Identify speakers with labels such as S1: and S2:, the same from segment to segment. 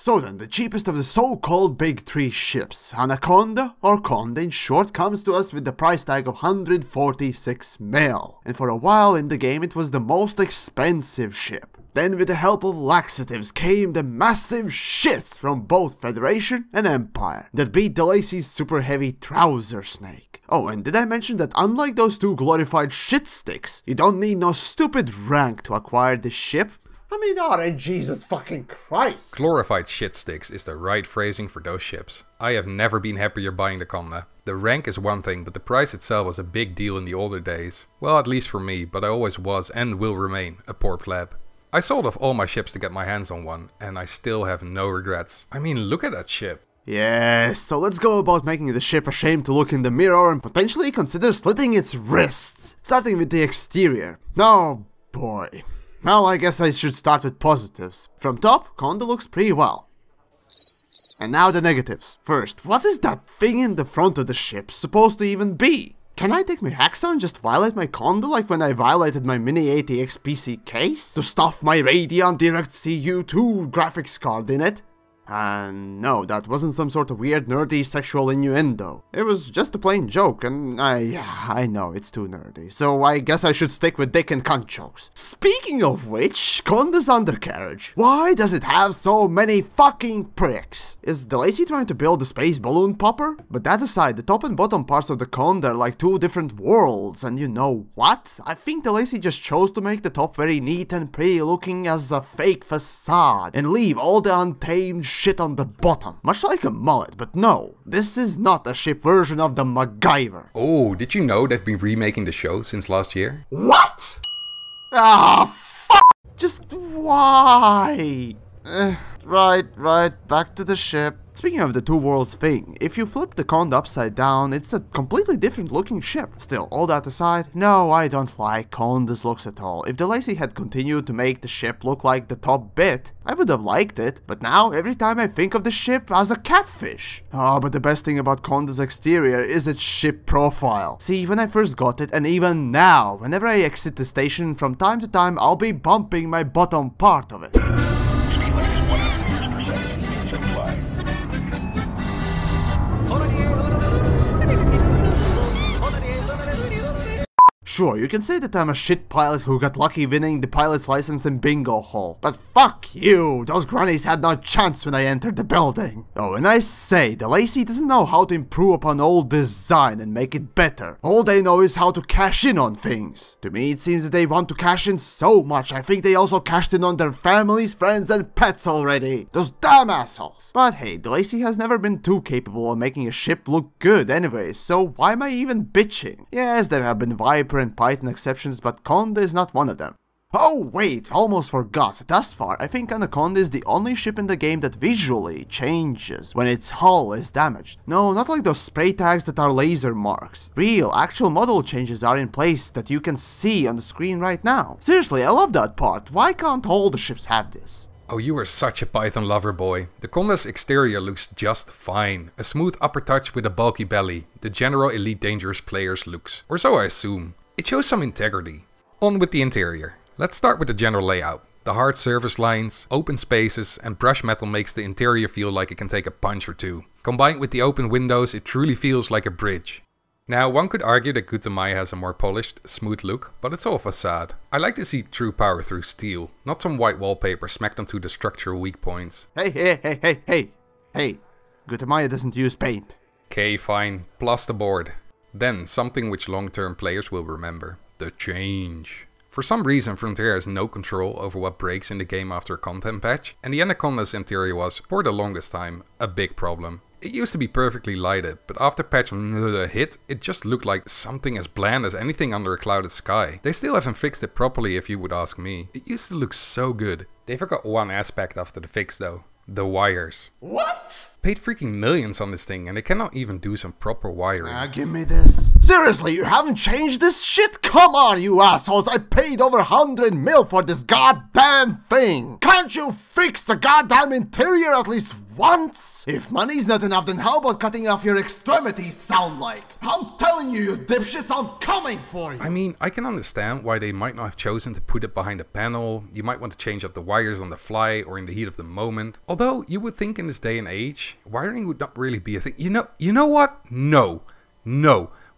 S1: So then, the cheapest of the so-called big three ships, Anaconda, or Conda in short, comes to us with the price tag of 146 mil. And for a while in the game it was the most expensive ship. Then with the help of laxatives came the massive shits from both Federation and Empire that beat DeLacy's super heavy trouser snake. Oh, and did I mention that unlike those two glorified shit sticks, you don't need no stupid rank to acquire this ship? I mean, alright, Jesus fucking Christ.
S2: Glorified shit sticks is the right phrasing for those ships. I have never been happier buying the Conda. The rank is one thing, but the price itself was a big deal in the older days. Well, at least for me, but I always was and will remain a poor pleb. I sold off all my ships to get my hands on one, and I still have no regrets. I mean, look at that ship.
S1: Yes, so let's go about making the ship ashamed to look in the mirror and potentially consider slitting its wrists. Starting with the exterior. Oh boy. Well, I guess I should start with positives. From top, Conda looks pretty well. And now the negatives. First, what is that thing in the front of the ship supposed to even be? Can I take my hacksaw and just violate my Conda like when I violated my Mini ATX PC case? To stuff my Radeon DirectX U2 graphics card in it? And no, that wasn't some sort of weird nerdy sexual innuendo. It was just a plain joke, and I know it's too nerdy, so I guess I should stick with dick and cunt jokes. Speaking of which, Conda's undercarriage. Why does it have so many fucking pricks? Is DeLacy trying to build a space balloon popper? But that aside, the top and bottom parts of the Conda are like two different worlds, and you know what? I think DeLacy just chose to make the top very neat and pretty looking as a fake facade, and leave all the untamed shit on the bottom, much like a mullet. But no, this is not a ship version of the MacGyver.
S2: Oh, did you know they've been remaking the show since last year?
S1: What? Ah, fuck! Just why? Right, back to the ship. Speaking of the two worlds thing, if you flip the Conda upside down, it's a completely different looking ship. Still, all that aside, no, I don't like Conda's looks at all. If DeLacy had continued to make the ship look like the top bit, I would have liked it, but now every time I think of the ship as a catfish. Oh, but the best thing about Conda's exterior is its ship profile. See, when I first got it, and even now, whenever I exit the station, from time to time I'll be bumping my bottom part of it. Sure, you can say that I'm a shit pilot who got lucky winning the pilot's license in bingo hall, but fuck you, those grannies had no chance when I entered the building. Oh, and I say, DeLacy doesn't know how to improve upon old design and make it better. All they know is how to cash in on things. To me, it seems that they want to cash in so much, I think they also cashed in on their families, friends, and pets already. Those damn assholes. But hey, DeLacy has never been too capable of making a ship look good anyways, so why am I even bitching? Yes, there have been Viper and Python exceptions, but Conda is not one of them. Oh wait, almost forgot. Thus far, I think Anaconda is the only ship in the game that visually changes when its hull is damaged. No, not like those spray tags that are laser marks. Real, actual model changes are in place that you can see on the screen right now. Seriously, I love that part. Why can't all the ships have this?
S2: Oh, you are such a Python lover, boy. The Conda's exterior looks just fine. A smooth upper touch with a bulky belly. The general Elite Dangerous player's looks. Or so I assume. It shows some integrity. On with the interior. Let's start with the general layout. The hard surface lines, open spaces and brushed metal makes the interior feel like it can take a punch or two. Combined with the open windows, it truly feels like a bridge. Now, one could argue that Gutamaya has a more polished, smooth look, but it's all facade. I like to see true power through steel, not some white wallpaper smacked onto the structural weak points.
S1: Hey, Gutamaya doesn't use paint.
S2: Okay, fine, plasterboard. Then, something which long-term players will remember. The change. For some reason, Frontier has no control over what breaks in the game after a content patch, and the Anaconda's interior was, for the longest time, a big problem. It used to be perfectly lighted, but after patch hit, it just looked like something as bland as anything under a clouded sky. They still haven't fixed it properly if you would ask me. It used to look so good. They forgot one aspect after the fix though. The wires.
S1: What?
S2: Paid freaking millions on this thing and they cannot even do some proper wiring.
S1: Give me this. Seriously, you haven't changed this shit? Come on, you assholes. I paid over 100 mil for this goddamn thing. Can't you fix the goddamn interior at least once? If money's not enough, then how about cutting off your extremities sound like? I'm telling you, you dipshits, I'm coming for you!
S2: I mean, I can understand why they might not have chosen to put it behind a panel. You might want to change up the wires on the fly or in the heat of the moment. Although, you would think in this day and age, wiring would not really be a thing. You know what? No.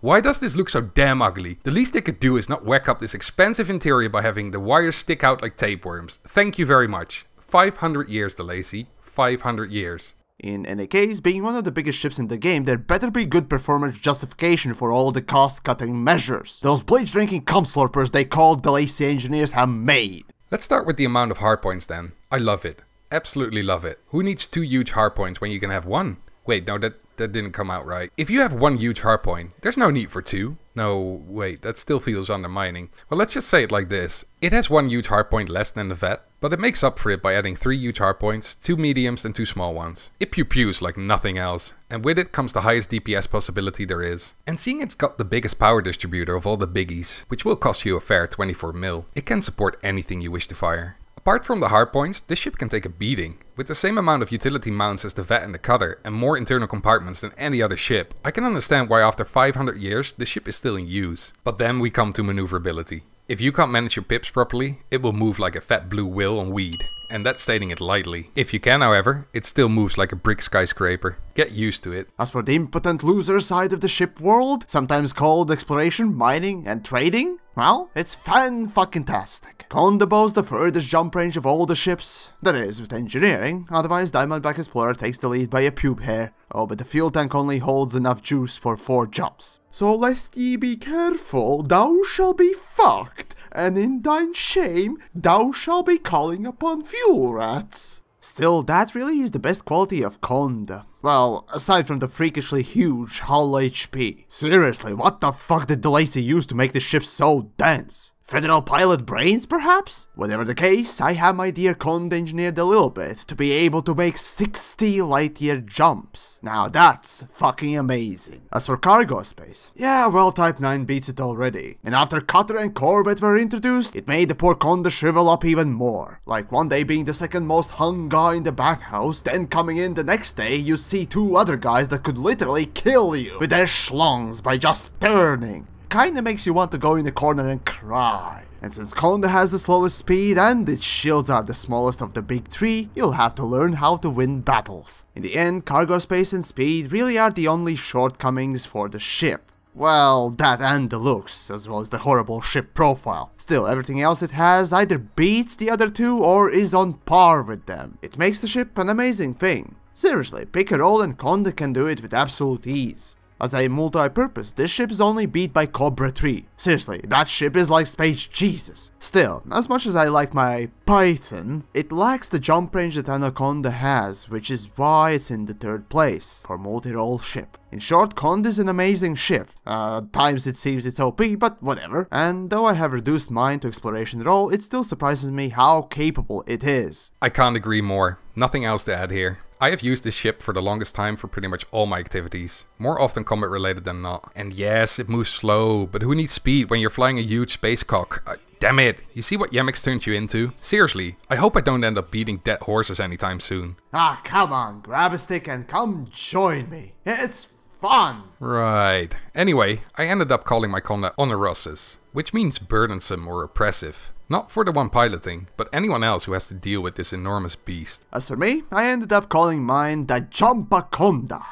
S2: Why does this look so damn ugly? The least they could do is not whack up this expensive interior by having the wires stick out like tapeworms. Thank you very much. 500 years, DeLacy. 500 years.
S1: In any case, being one of the biggest ships in the game, there better be good performance justification for all the cost-cutting measures those bleach-drinking cum slurpers they called DeLacy engineers have made.
S2: Let's start with the amount of hardpoints then. I love it. Absolutely love it. Who needs 2 huge hardpoints when you can have 1? Wait, no, that didn't come out right. If you have 1 huge hardpoint, there's no need for 2. No, wait, that still feels undermining. Well, let's just say it like this. It has 1 huge hardpoint less than the vet, but it makes up for it by adding 3 huge hardpoints, 2 mediums and 2 small ones. It pew-pews like nothing else, and with it comes the highest DPS possibility there is. And seeing it's got the biggest power distributor of all the biggies, which will cost you a fair 24 mil, it can support anything you wish to fire. Apart from the hardpoints, this ship can take a beating. With the same amount of utility mounts as the Vet and the Cutter, and more internal compartments than any other ship, I can understand why after 500 years, the ship is still in use. But then we come to maneuverability. If you can't manage your pips properly, it will move like a fat blue whale on weed. And that's stating it lightly. If you can, however, it still moves like a brick skyscraper. Get used to it.
S1: As for the impotent loser side of the ship world, sometimes called exploration, mining, and trading, well, it's fan-fucking-tastic. Conda boasts the furthest jump range of all the ships. That is, with engineering, otherwise Diamondback Explorer takes the lead by a pube hair. Oh, but the fuel tank only holds enough juice for 4 jumps. So lest ye be careful, thou shall be fucked, and in thine shame, thou shall be calling upon fuel rats. Still, that really is the best quality of Conda. Well, aside from the freakishly huge hull HP. Seriously, what the fuck did DeLacy use to make the ship so dense? Federal pilot brains, perhaps? Whatever the case, I have my dear Conda engineered a little bit to be able to make 60 light-year jumps. Now that's fucking amazing. As for cargo space, yeah, well, Type 9 beats it already. And after Cutter and Corvette were introduced, it made the poor Conda shrivel up even more. Like one day being the second most hung guy in the bathhouse, then coming in the next day you see 2 other guys that could literally kill you with their schlongs by just turning. Kinda makes you want to go in the corner and cry. And since Conda has the slowest speed and its shields are the smallest of the big 3, you'll have to learn how to win battles. In the end, cargo space and speed really are the only shortcomings for the ship. Well, that and the looks, as well as the horrible ship profile. Still, everything else it has either beats the other 2 or is on par with them. It makes the ship an amazing thing. Seriously, pick a role and Conda can do it with absolute ease. As a multi-purpose, this ship is only beat by Cobra 3. Seriously, that ship is like space Jesus. Still, as much as I like my Python, it lacks the jump range that Anaconda has, which is why it's in the 3rd place for multi-role ship. In short, Conda is an amazing ship. At times it seems it's OP, but whatever. And though I have reduced mine to exploration role, it still surprises me how capable it is.
S2: I can't agree more. Nothing else to add here. I have used this ship for the longest time for pretty much all my activities, more often combat related than not. And yes, it moves slow, but who needs speed when you're flying a huge space cock? Damn it, you see what YamiKs turned you into? Seriously, I hope I don't end up beating dead horses anytime soon.
S1: Ah, come on, grab a stick and come join me. It's fun!
S2: Right. Anyway, I ended up calling my Conda onerosus, which means burdensome or oppressive. Not for the one piloting, but anyone else who has to deal with this enormous beast.
S1: As for me, I ended up calling mine the Jumpaconda.